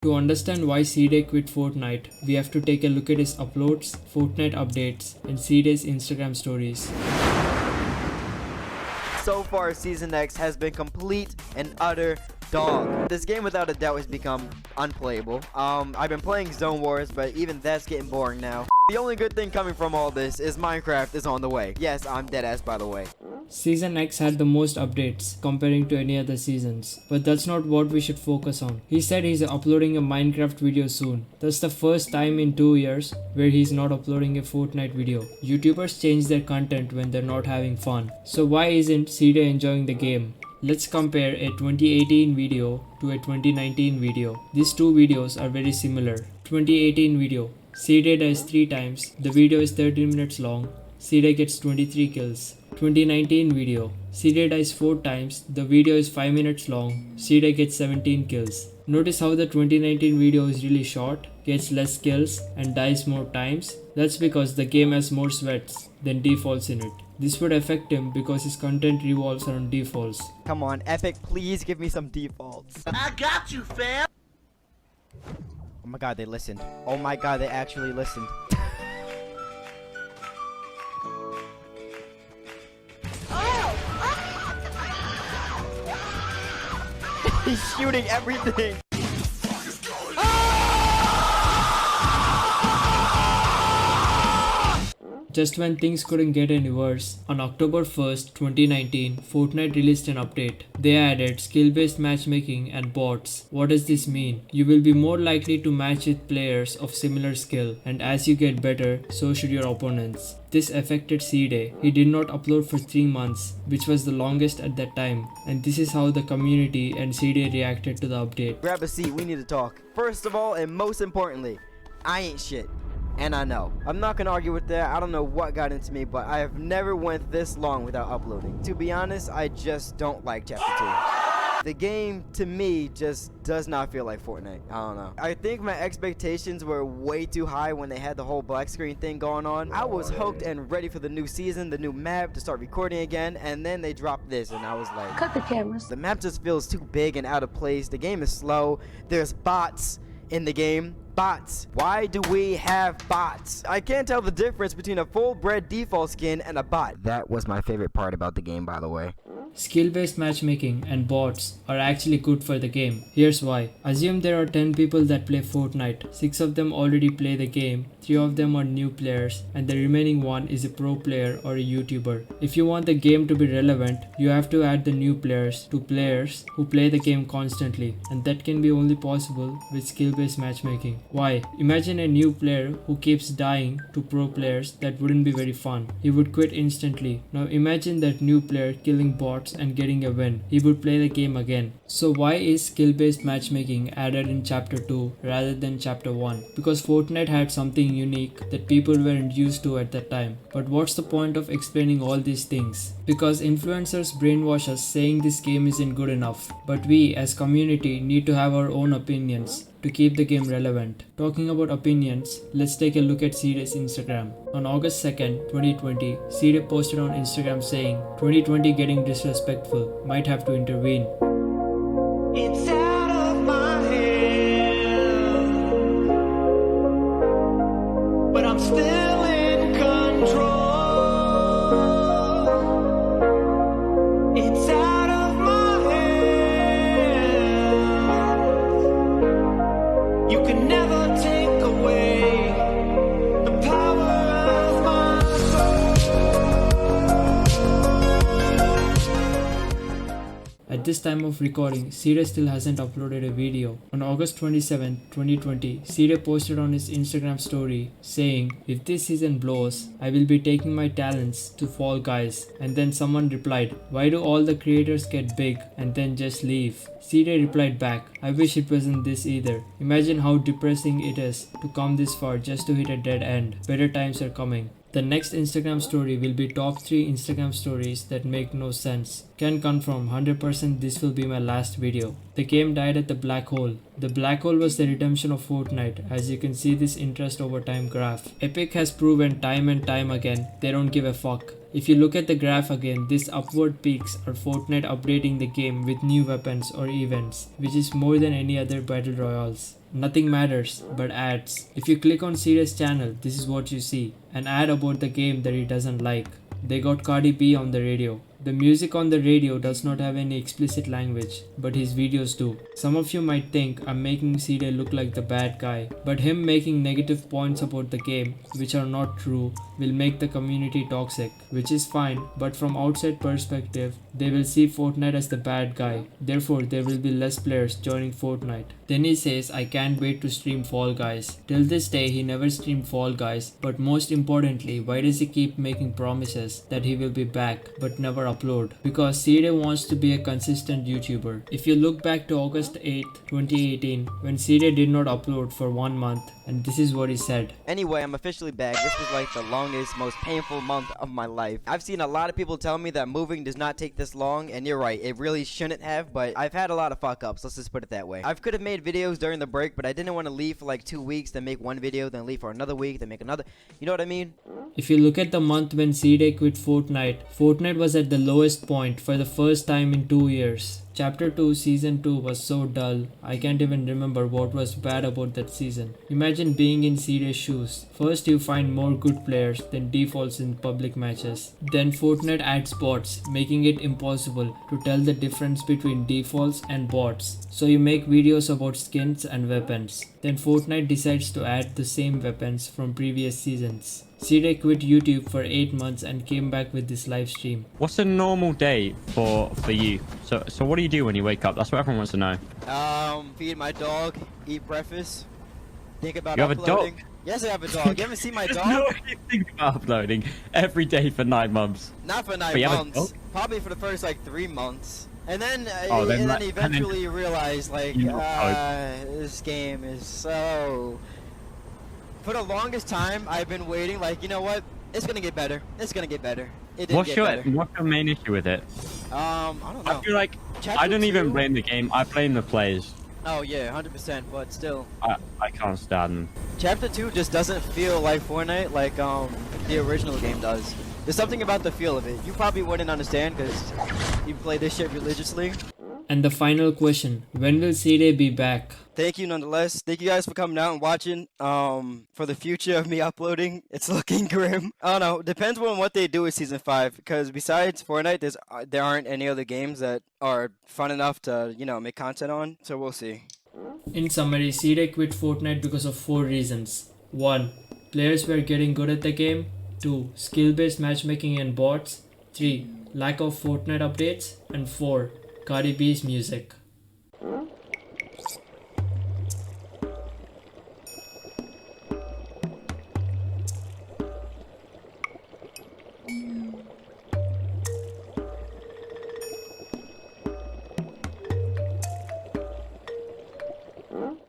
To understand why Ceeday quit Fortnite, we have to take a look at his uploads, Fortnite updates, and Ceeday's Instagram stories. So far, Season X has been complete and utter dog. This game without a doubt has become unplayable. I've been playing Zone Wars, but even that's getting boring now. The only good thing coming from all this is Minecraft is on the way. Yes, I'm deadass by the way. Season X had the most updates comparing to any other seasons, but that's not what we should focus on. He said he's uploading a Minecraft video soon. That's the first time in 2 years where he's not uploading a Fortnite video. YouTubers change their content when they're not having fun. So why isn't Ceeday enjoying the game? Let's compare a 2018 video to a 2019 video. These two videos are very similar. 2018 video. Ceeday dies 3 times. The video is 13 minutes long. Ceeday gets 23 kills. 2019 video. Ceeday dies 4 times. The video is 5 minutes long. Ceeday gets 17 kills. Notice how the 2019 video is really short, gets less kills, and dies more times. That's because the game has more sweats than defaults in it. This would affect him because his content revolves around defaults. Come on, Epic, please give me some defaults. I got you, fam! Oh my god, they listened. Oh my god, they actually listened. He's shooting everything. Just when things couldn't get any worse, on October 1st, 2019, Fortnite released an update. They added skill-based matchmaking and bots. What does this mean? You will be more likely to match with players of similar skill, and as you get better, so should your opponents. This affected Ceeday. He did not upload for 3 months, which was the longest at that time, and this is how the community and Ceeday reacted to the update. Grab a seat, we need to talk. First of all, and most importantly, I ain't shit. And I know. I'm not gonna argue with that. I don't know what got into me, but I have never went this long without uploading. To be honest, I just don't like Chapter 2. The game, to me, just does not feel like Fortnite. I don't know. I think my expectations were way too high when they had the whole black screen thing going on. I was hooked and ready for the new season, the new map, to start recording again, and then they dropped this, and I was like, cut the cameras. The map just feels too big and out of place. The game is slow. There's bots in the game. Bots. Why do we have bots? I can't tell the difference between a full-bred default skin and a bot. That was my favorite part about the game, by the way. Skill-based matchmaking and bots are actually good for the game. Here's why. Assume there are 10 people that play Fortnite. 6 of them already play the game, 3 of them are new players, and the remaining 1 is a pro player or a YouTuber. If you want the game to be relevant, you have to add the new players to players who play the game constantly, and that can be only possible with skill-based matchmaking. Why? Imagine a new player who keeps dying to pro players. That wouldn't be very fun. He would quit instantly. Now imagine that new player killing bots and getting a win. He would play the game again. So why is skill-based matchmaking added in Chapter 2 rather than Chapter 1? Because Fortnite had something unique that people weren't used to at that time. But what's the point of explaining all these things? Because influencers brainwash us saying this game isn't good enough. But we as community need to have our own opinions to keep the game relevant. Talking about opinions, let's take a look at Ceeday's Instagram. On August 2nd, 2020, Ceeday posted on Instagram saying, 2020 getting disrespectful, might have to intervene. It's out of my hand, but I'm still in control. It's out of my hand. You can never take away the power of my At this time of recording, Ceeday still hasn't uploaded a video. On August 27, 2020, Ceeday posted on his Instagram story saying, if this season blows, I will be taking my talents to Fall Guys. And then someone replied, why do all the creators get big and then just leave? Ceeday replied back, I wish it wasn't this either. Imagine how depressing it is to come this far just to hit a dead end. Better times are coming. The next Instagram story will be top 3 Instagram stories that make no sense. Can confirm 100% this will be my last video. The game died at the black hole. The black hole was the redemption of Fortnite, as you can see this interest over time graph. Epic has proven time and time again they don't give a fuck. If you look at the graph again, these upward peaks are Fortnite updating the game with new weapons or events, which is more than any other battle royales. Nothing matters but ads. If you click on Ceeday's channel, this is what you see. An ad about the game that he doesn't like. They got Cardi B on the radio. The music on the radio does not have any explicit language, but his videos do. Some of you might think I'm making Ceeday look like the bad guy, but him making negative points about the game, which are not true, will make the community toxic, which is fine, but from outside perspective, they will see Fortnite as the bad guy. Therefore, there will be less players joining Fortnite. Then he says, I can't wait to stream Fall Guys. Till this day, he never streamed Fall Guys, but most importantly, why does he keep making promises that he will be back, but never upload? Because Ceeday wants to be a consistent YouTuber. If you look back to August 8th, 2018, when Ceeday did not upload for 1 month, and this is what he said. Anyway, I'm officially back. This was like the longest, most painful month of my life. I've seen a lot of people tell me that moving does not take this long, and you're right, it really shouldn't have, but I've had a lot of fuck ups, let's just put it that way. I could have made videos during the break, but I didn't want to leave for like 2 weeks, then make one video, then leave for another week, then make another. You know what I mean? If you look at the month when Ceeday quit Fortnite, Fortnite was at the lowest point for the first time in 2 years. Chapter 2 Season 2 was so dull, I can't even remember what was bad about that season. Imagine being in Ceeday's shoes. First you find more good players than defaults in public matches. Then Fortnite adds bots, making it impossible to tell the difference between defaults and bots. So you make videos about skins and weapons. Then Fortnite decides to add the same weapons from previous seasons. Ceeday quit YouTube for 8 months and came back with this live stream. What's a normal day for you? So what do you do when you wake up? That's what everyone wants to know. Feed my dog, eat breakfast, think about You have a uploading. dog? Yes, I have a dog. You haven't seen my dog? No, you think about uploading every day for 9 months. Not for 9 But you have a months. dog? Probably for the first like 3 months. And then, Oh, then and like- then eventually you realize like, You know, this game is so... For the longest time, I've been waiting like, you know what? It's gonna get better. It's gonna get better. It didn't What's get your better. main issue with it? I don't know. I feel like Chapter I don't even 2? blame the game. I blame the players. Oh yeah, 100%, but still. I can't stand them. Chapter 2 just doesn't feel like Fortnite like the original game does. There's something about the feel of it. You probably wouldn't understand because you play this shit religiously. And the final question, when will Ceeday be back? Thank you nonetheless. Thank you guys for coming out and watching. For the future of me uploading, it's looking grim. I don't know. Depends on what they do with Season 5. Because besides Fortnite, there aren't any other games that are fun enough to, you know, make content on. So we'll see. In summary, Ceeday quit Fortnite because of 4 reasons. 1. Players were getting good at the game. 2. Skill-based matchmaking and bots. 3. Lack of Fortnite updates. And 4. Cardi B's music.